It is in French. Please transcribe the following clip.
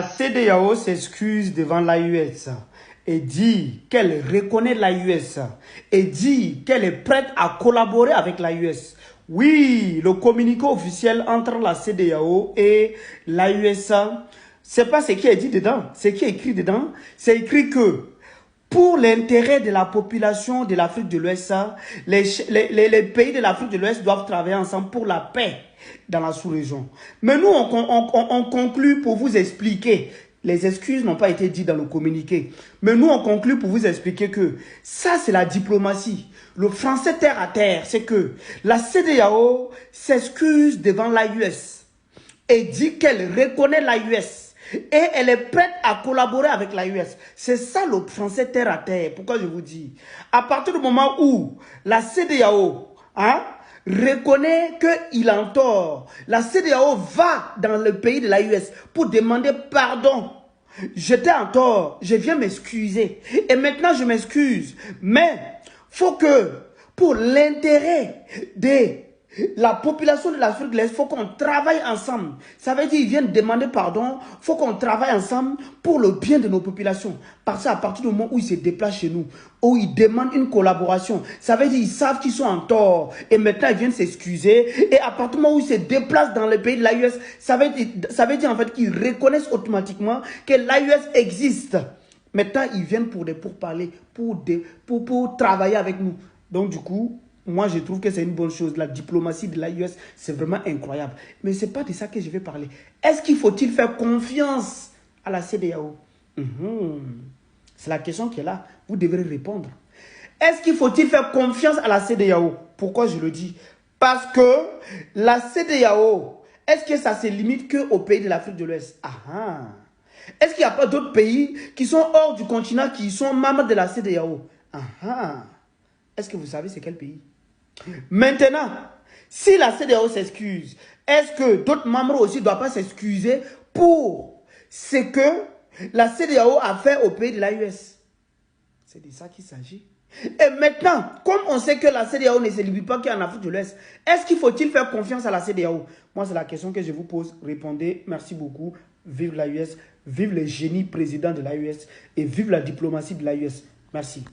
La CEDEAO s'excuse devant l'AES et dit qu'elle reconnaît l'AES et dit qu'elle est prête à collaborer avec l'AES. Oui, le communiqué officiel entre la CEDEAO et l'AES, c'est pas ce qui est dit dedans, ce qui est écrit dedans, c'est écrit que pour l'intérêt de la population de l'Afrique de l'Ouest, les pays de l'Afrique de l'Ouest doivent travailler ensemble pour la paix dans la sous-région. Mais nous, on conclut pour vous expliquer. Les excuses n'ont pas été dites dans le communiqué. Mais nous, on conclut pour vous expliquer que ça, c'est la diplomatie. Le français terre à terre, c'est que la CEDEAO s'excuse devant l'AES et dit qu'elle reconnaît l'AES. Et elle est prête à collaborer avec l'AES. C'est ça le français terre à terre. Pourquoi je vous dis? À partir du moment où la CEDEAO reconnaît qu'il a tort, la CEDEAO va dans le pays de l'AES pour demander pardon. J'étais en tort, je viens m'excuser. Et maintenant je m'excuse. Mais il faut que pour l'intérêt des la population de l'Afrique de l'Est, il faut qu'on travaille ensemble. Ça veut dire qu'ils viennent demander pardon. Il faut qu'on travaille ensemble pour le bien de nos populations. Parce qu'à partir du moment où ils se déplacent chez nous, où ils demandent une collaboration, ça veut dire qu'ils savent qu'ils sont en tort. Et maintenant, ils viennent s'excuser. Et à partir du moment où ils se déplacent dans le pays de l'AES, ça veut dire en fait qu'ils reconnaissent automatiquement que l'AES existe. Maintenant, ils viennent pour pourparler, pour travailler avec nous. Donc, du coup, moi, je trouve que c'est une bonne chose. La diplomatie de l'AES, c'est vraiment incroyable. Mais ce n'est pas de ça que je vais parler. Est-ce qu'il faut-il faire confiance à la CEDEAO? C'est la question qui est là. Vous devrez répondre. Est-ce qu'il faut-il faire confiance à la CEDEAO? Pourquoi je le dis? Parce que la CEDEAO, est-ce que ça se limite qu'aux pays de l'Afrique de l'Ouest? Est-ce qu'il n'y a pas d'autres pays qui sont hors du continent, qui sont membres de la CEDEAO? Est-ce que vous savez c'est quel pays? Maintenant, si la CEDEAO s'excuse, est-ce que d'autres membres aussi ne doivent pas s'excuser pour ce que la CEDEAO a fait au pays de l'AES? C'est de ça qu'il s'agit. Et maintenant, comme on sait que la CEDEAO ne se limite pas qu'en Afrique de l'Ouest, est-ce qu'il faut-il faire confiance à la CEDEAO? Moi, c'est la question que je vous pose. Répondez. Merci beaucoup. Vive l'AES, vive le génie président de l'AES et vive la diplomatie de l'AES. Merci.